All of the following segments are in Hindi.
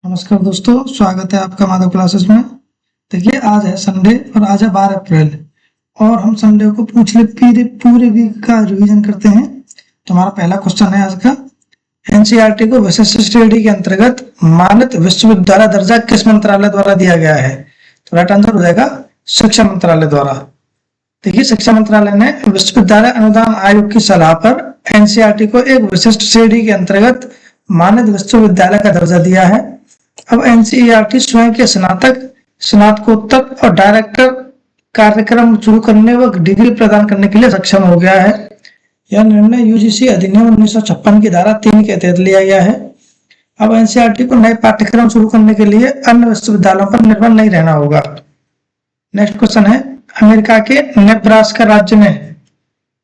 नमस्कार दोस्तों, स्वागत है आपका माधव क्लासेस में। देखिए, आज है संडे और आज है 12 अप्रैल और हम संडे को पूरे वीक का रिवीजन करते हैं। तो हमारा पहला क्वेश्चन है आज का, एनसीईआरटी को विशिष्ट श्रेणी के अंतर्गत मान्यता विश्वविद्यालय दर्जा किस मंत्रालय द्वारा दिया गया है? तो राइट आंसर हो जाएगा शिक्षा मंत्रालय द्वारा। देखिए, शिक्षा मंत्रालय ने विश्वविद्यालय अनुदान आयोग की सलाह पर एनसीईआरटी को एक विशिष्ट श्रेणी के अंतर्गत मान्यता विश्वविद्यालय का दर्जा दिया है। अब एनसीईआरटी स्वयं के स्नातक, स्नातकोत्तर और डायरेक्टर कार्यक्रम शुरू करने व डिग्री प्रदान करने के लिए सक्षम हो गया है। यह निर्णय यूजीसी अधिनियम 1956 की धारा 3 के तहत लिया गया है। अब एनसीईआरटी को नए पाठ्यक्रम शुरू करने के लिए अन्य विश्वविद्यालयों पर निर्भर नहीं रहना होगा। नेक्स्ट क्वेश्चन है, अमेरिका के नेब्रास्का राज्य ने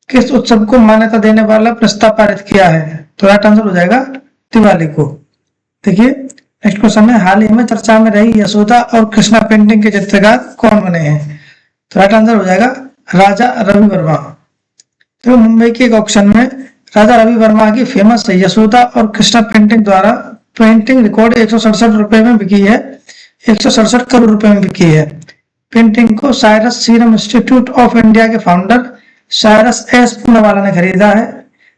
किस उत्सव को मान्यता देने वाला प्रस्ताव पारित किया है? तो राइट आंसर हो जाएगा दिवाली को। देखिए, नेक्स्ट क्वेश्चन है, हाल ही में चर्चा में रही यशोदा और कृष्णा पेंटिंग के चित्रकार कौन बने हैं? तो राइट आंसर हो जाएगा राजा रवि वर्मा। तो मुंबई के एक ऑक्शन में राजा रवि वर्मा की फेमस यशोदा और कृष्णा पेंटिंग रिकॉर्ड 167 रुपए में बिकी है। 167 करोड़ रुपए में बिकी है। पेंटिंग को Cyrus serum institute of India के फाउंडर साइरस एस पूनावाला ने खरीदा है।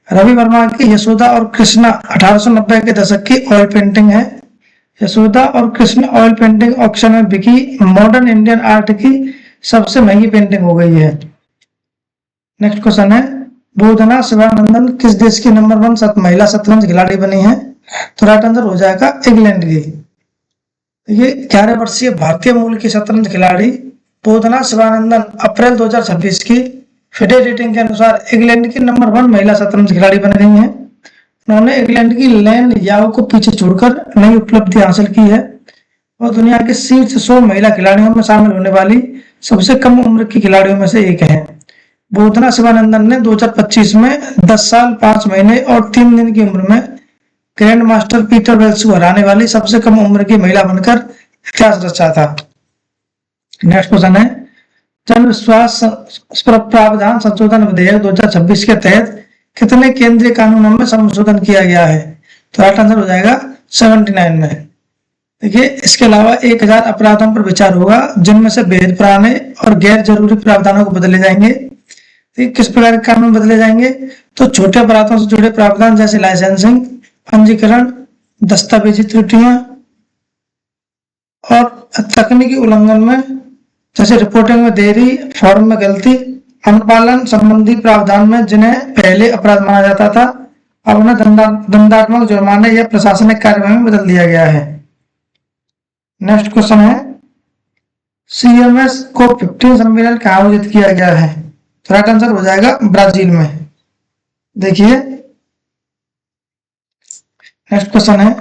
रवि वर्मा की यशोदा और कृष्णा 1890 के दशक की ऑयल पेंटिंग है। यशोदा और कृष्ण ऑयल पेंटिंग ऑक्शन में बिकी मॉडर्न इंडियन आर्ट की सबसे महंगी पेंटिंग हो गई है। नेक्स्ट क्वेश्चन है, बोधना शिवानंदन किस देश की नंबर 1 महिला शतरंज खिलाड़ी बनी है? तो राइट आंसर हो जाएगा इंग्लैंड की। ये 11 वर्षीय भारतीय मूल की शतरंज खिलाड़ी बोधना शिवानंदन अप्रैल 2026 की फिडे रेटिंग के अनुसार इंग्लैंड की नंबर 1 महिला शतरंज खिलाड़ी बन गई हैं। उन्होंने इंग्लैंड की लेन याओ को पीछे छोड़कर नई उपलब्धि हासिल की है और दुनिया के शीर्ष 100 महिला खिलाड़ियों में शामिल होने वाली सबसे कम उम्र की खिलाड़ियों में से एक है। बोधना शिवानंदन ने 2025 में 10 साल 5 महीने और 3 दिन की उम्र में ग्रैंड मास्टर पीटर वेल्स को हराने वाली सबसे कम उम्र की महिला बनकर इतिहास रचा था। नेक्स्ट क्वेश्चन है, जन विश्वास प्रावधान संशोधन विधेयक 2026 के तहत कितने केंद्रीय कानूनों में संशोधन किया गया है? तो राइट आंसर हो जाएगा 79 में। देखिए, इसके अलावा 1000 अपराधों पर विचार होगा जिनमें से भेद पुराने और गैर जरूरी प्रावधानों को बदले जाएंगे। किस प्रकार के कानून बदले जाएंगे? तो छोटे अपराधों से जुड़े प्रावधान जैसे लाइसेंसिंग, पंजीकरण, दस्तावेजी त्रुटियां और तकनीकी उल्लंघन में जैसे रिपोर्टिंग में देरी, फॉर्म में गलती, अनुपालन संबंधी प्रावधान में जिन्हें पहले अपराध माना जाता था अब उन्हें दंडात्मक जुर्माने या प्रशासनिक कार्रवाई में बदल दिया गया है। नेक्स्ट क्वेश्चन है, सीएमएस को 15 सम्मेलन कहाँ आयोजित किया गया है? तो राइट आंसर हो जाएगा ब्राजील में। देखिए, नेक्स्ट क्वेश्चन है,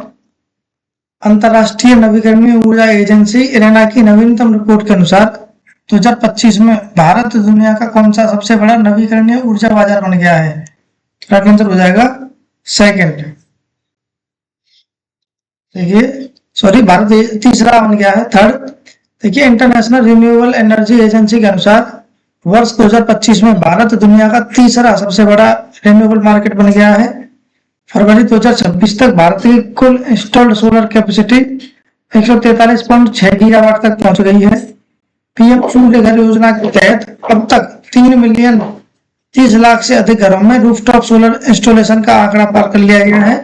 अंतरराष्ट्रीय नवीकरणीय ऊर्जा एजेंसी इरेना की नवीनतम रिपोर्ट के अनुसार 2025 में भारत दुनिया का कौन सा सबसे बड़ा नवीकरणीय ऊर्जा बाजार बन गया है? राइट आंसर हो जाएगा सेकंड। देखिए, भारत तीसरा बन गया है, थर्ड। देखिए, इंटरनेशनल रिन्यूएबल एनर्जी एजेंसी के अनुसार वर्ष 2025 में भारत दुनिया का तीसरा सबसे बड़ा रिन्यूएबल मार्केट बन गया है। फरवरी 2026 तक भारत की कुल इंस्टॉल्ड सोलर कैपेसिटी 143.6 गीगावाट तक पहुंच गई है। पीएम सूर्य घर योजना के तहत अब तक 3 मिलियन 30 लाख से अधिक घरों में रूफटॉप सोलर इंस्टॉलेशन का आंकड़ा पार कर लिया गया है।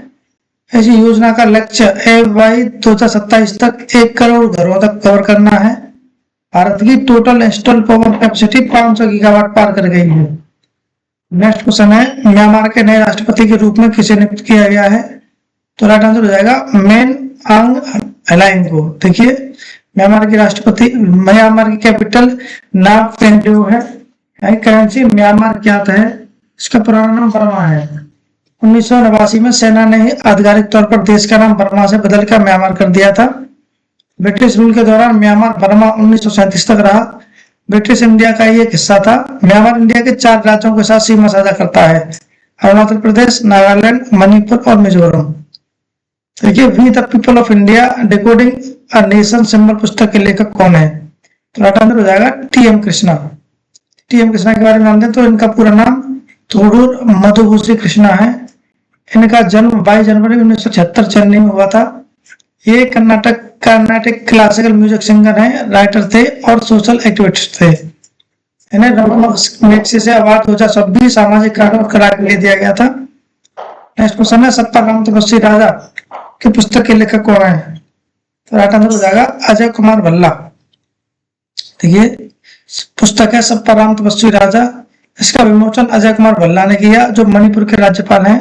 ऐसी योजना का लक्ष्य FY 2027 तक 1 करोड़ घरों तक कवर करना है। भारत की total install power capacity 500 gigawatt पार कर गई है। नेक्स्ट क्वेश्चन है, म्यांमार के नए राष्ट्रपति के रूप में किसे नियुक्त किया गया है? तो राइट आंसर हो जाएगा मेन आंग हलाइंग को। देखिए, म्यांमार की कैपिटल नापतेंड्यू है। करेंसी म्यांमार क्या है? इसका पुराना नाम बर्मा है। 1989 में सेना ने ही आधिकारिक तौर पर देश का नाम बर्मा से बदलकर म्यांमार कर दिया था। ब्रिटिश रूल के दौरान म्यांमार बर्मा 1937 तक रहा। ब्रिटिश इंडिया का ही एक हिस्सा था। म्यांमार इंडिया के 4 राज्यों के साथ सीमा साझा करता है, अरुणाचल प्रदेश, नागालैंड, मणिपुर और मिजोरम। देखिए, we the people of India decoding a nation symbol पुस्तक के लेखक कौन है? तो राइट आंसर हो जाएगा TM कृष्णा। TM कृष्णा के बारे में जानते हैं तो इनका पूरा नाम थोडूर मधुभूषी कृष्णा है। इनका जन्म 22 जनवरी 1976 चेन्नई में हुआ था। ये कर्नाटक क्लासिकल म्यूजिक सिंगर हैं, राइटर थे और सोशल एक्टिविस्ट थे। इन्हें रमन मैग्सेसे अवार्ड 2026 सामाजिक कार्यों और कला के लिए दिया गया था। नेक्स्ट क्वेश्चन है सत्ताराम तपस्वी राजा की पुस्तक के लेखक कौन है? तो राइट आंसर हो जाएगा अजय कुमार भल्ला। देखिए पुस्तक है सत्ताराम तपस्वी राजा, इसका विमोचन अजय कुमार भल्ला ने किया, जो मणिपुर के राज्यपाल हैं।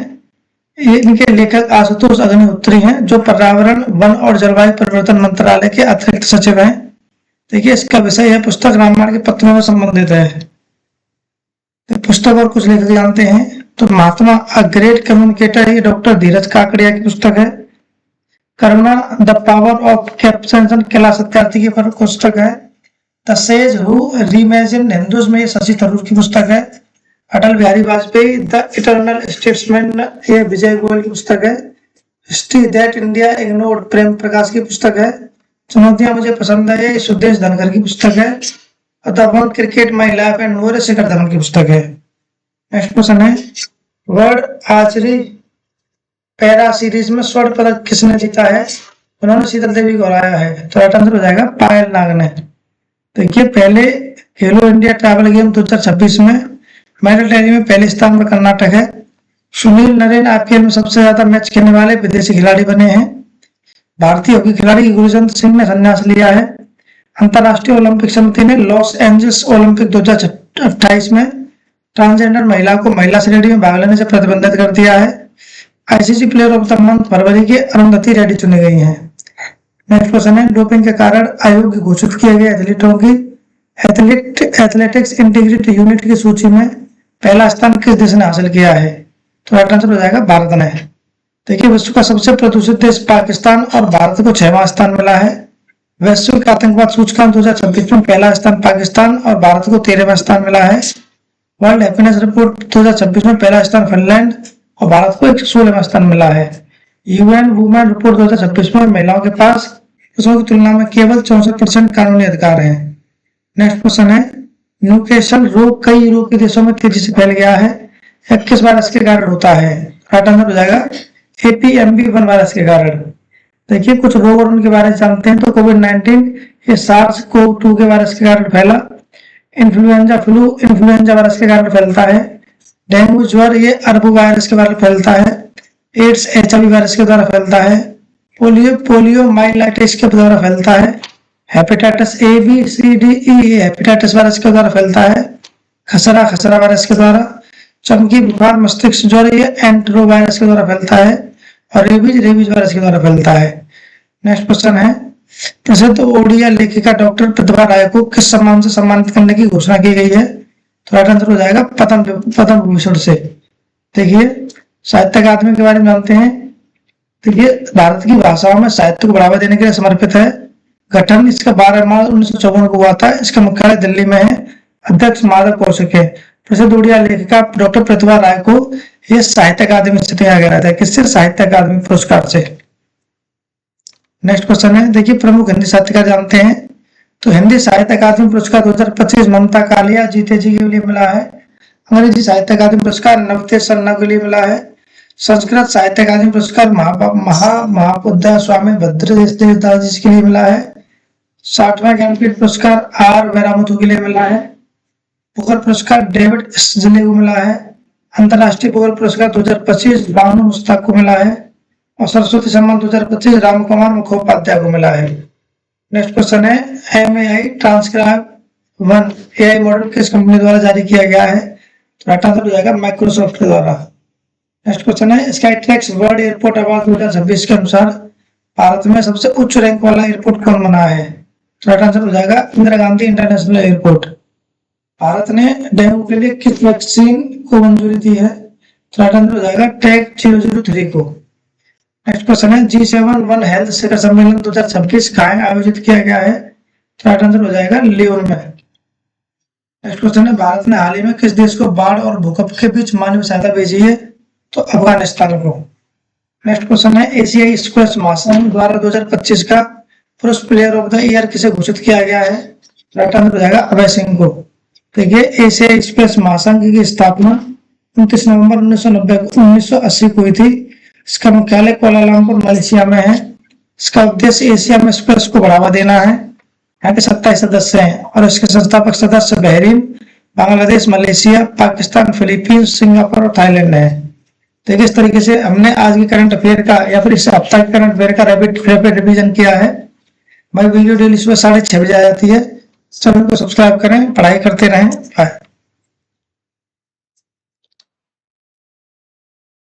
ये इनके लेखक आशुतोष अग्निहोत्री हैं, जो पर्यावरण वन और जलवायु परिवर्तन मंत्रालय के अतिरिक्त सचिव हैं। देखिए इसका विषय है पुस्तक रामायण के पत्रों से संबंधित है। तो पुस्तक और कुछ लेखक जानते हैं तो महात्मा अ ग्रेट कम्युनिकेटर, ये डॉक्टर धीरज काकड़िया की पुस्तक है। Karuna the power of compassion Kailash Satyarthi की पुस्तक है। The sage who reimagined Hinduism, ये शशि थरूर की पुस्तक है। Atal Bihari Vajpayee the eternal statesman, ये विजय गोयल की पुस्तक है। History that India ignored, Prem Prakash की पुस्तक है। चुनौतियां मुझे पसंद है, ये सुदेश धनखड़ की पुस्तक है। The one cricket my life and more, Shikhar Dhawan की पुस्तक है। नेक्स्ट क्वेश्चन है वर्ल्ड आर्चरी पैरा सीरीज में स्वर्ण पदक किसने जीता है? उन्होंने शीतल देवी को हराया है। तो राइट आंसर हो जाएगा पायल नाग ने। देखिए पहले खेलो इंडिया ट्रैवल गेम 2026 में मेडल टैली में पहले स्थान पर कर्नाटक है। सुनील नरेन आईपीएल में सबसे ज्यादा मैच खेलने वाले विदेशी खिलाड़ी बने हैं। भारतीय हॉकी खिलाड़ी गुरजंत सिंह ने संन्यास लिया है। अंतर्राष्ट्रीय ओलंपिक समिति ने लॉस एंजल्स ओलंपिक 2028 में ट्रांसजेंडर महिला को महिला श्रेणी में भाग लेने से प्रतिबंधित कर दिया है। ICC player of the month फरवरी के अरुंधति रेड्डी चुनी गई हैं। नेक्स्ट क्वेश्चन है डोपिंग के कारण अयोग्य घोषित किए गए एथलीटों की एथलेटिक्स इंटीग्रिटी यूनिट की सूची में पहला स्थान किस देश ने हासिल किया है? तो राइट आंसर हो जाएगा भारत ने। देखिए विश्व का सबसे प्रदूषित देश पाकिस्तान और भारत को 6वां स्थान मिला है। वैश्विक आतंकवाद सूचकांक 2026 में पहला स्थान पाकिस्तान और भारत को 13वां स्थान मिला है। वर्ल्ड हैप्पीनेस रिपोर्ट 2026 में पहला स्थान फिनलैंड और भारत को 16वां स्थान मिला है। यूएन वुमेन रिपोर्ट 2026 में महिलाओं के पास पुरुषों की तुलना में केवल 64% कानूनी अधिकार हैं। नेक्स्ट क्वेश्चन है न्यूकेसल रोग कई यूरोपीय देशों में तेजी से फैल गया है, यह किस वायरस के कारण होता है? राइट आंसर हो जाएगा APMB1 वायरस के कारण। देखिए कुछ रोग और उनके बारे में जानते हैं तो कोविड-19 ये SARS-CoV-2 के वायरस के कारण फैला। इन्फ्लुएंजा फ्लू इन्फ्लुएंजा वायरस के कारण फैलता है। डेंगू ज्वर ये अरबू वायरस के द्वारा फैलता है। एड्स HIV वायरस के द्वारा फैलता है। पोलियो माइलाइटिस के द्वारा फैलता है। हेपेटाइटिस ABCDE ये हेपेटाइटिस वायरस के द्वारा फैलता है। खसरा वायरस के द्वारा। चमकी बुखार मस्तिष्क ज्वर ये एंटेरो वायरस के द्वारा फैलता है और रेबीज वायरस के द्वारा फैलता है। नेक्स्ट क्वेश्चन है प्रसिद्ध ओडिया लेखिका डॉक्टर प्रतिभा राय को किस सम्मान से सम्मानित करने की घोषणा की गई है? तो राइट आंसर हो जाएगा पद्म विभूषण से। देखिए साहित्य अकादमी के बारे में जानते हैं। देखिए भारत की भाषाओं में साहित्य को बढ़ावा देने के लिए समर्पित है। गठन इसका 12 मार्च 1954 को हुआ था। इसका मुख्यालय दिल्ली में है। अध्यक्ष माधव कौशिक है। प्रसिद्ध ओडिया लेखिका डॉक्टर प्रतिभा राय को यह साहित्य अकादमी से दिया गया था। किससे? साहित्य अकादमी पुरस्कार से। नेक्स्ट क्वेश्चन है देखिए प्रमुख हिंदी साहित्यकार जानते हैं तो हिंदी साहित्य अकादमी पुरस्कार 2025 ममता कालिया जीते जी के लिए मिला है। अंग्रेजी साहित्य अकादमी पुरस्कार नवतेज सन्ना के लिए मिला है। संस्कृत साहित्य अकादमी पुरस्कार महापोध्याय स्वामी भद्रदेश देवदास जी के लिए मिला है। 60वां ज्ञानपीठ पुरस्कार R वेरामुथु के लिए मिला है। पुगल पुरस्कार डेविड जिले को मिला है। अंतरराष्ट्रीय पुगल पुरस्कार 2025 बानू मुश्ताक को मिला है और सरस्वती सम्मान 2025 राम कुमार मुखोपाध्याय को मिला है। नेक्स्ट क्वेश्चन है MAI ट्रांसक्राइब 1 AI मॉडल किस कंपनी द्वारा जारी किया गया है? तो राइट आंसर हो जाएगा माइक्रोसॉफ्ट के द्वारा। नेक्स्ट क्वेश्चन है स्काईट्रैक्स वर्ल्ड एयरपोर्ट अवार्ड 2026 के अनुसार भारत में सबसे उच्च रैंक वाला एयरपोर्ट कौन बना है? तो राइट आंसर हो जाएगा इंदिरा गांधी इंटरनेशनल एयरपोर्ट। भारत ने डेंगू के लिए किस वैक्सीन को मंजूरी दी है? तो राइट आंसर हो जाएगा टैग 003 को। नेक्स्ट क्वेश्चन है G7 वन हेल्थ शिखर सम्मेलन 2026 कहाँ आयोजित किया गया है? तो राइट आंसर हो जाएगा लियोन में। नेक्स्ट क्वेश्चन है भारत ने हाल ही में किस देश को बाढ़ और भूकंप के बीच मानवीय सहायता भेजी है? तो अफगानिस्तान को। नेक्स्ट क्वेश्चन है एशियाई स्क्वैश महासंघ द्वारा 2025 का पुरुष प्लेयर ऑफ द ईयर किसे घोषित किया गया है? राइट आंसर हो जाएगा अभय सिंह को। देखिए एशियाई स्क्वैश महासंघ की स्थापना 29 नवंबर 1980 को हुई थी। इसका मुख्यालय कुआलालंपुर मलेशिया में है। इसका उद्देश्य एशिया में स्पेस को बढ़ावा देना है। यहाँ के 27 सदस्य हैं और इसके संस्थापक सदस्य Bahrain, Bangladesh, Malaysia, Pakistan, Philippines, Singapore और थाईलैंड है। तो इस तरीके से हमने आज के करंट अफेयर का या फिर इस हफ्ता के करंट अफेयर का रैपिड रिवीजन किया है। हमारी वीडियो डेली सुबह 6:30 बजे आ जाती है। चैनल को सब्सक्राइब करें, पढ़ाई करते रहें। बाय।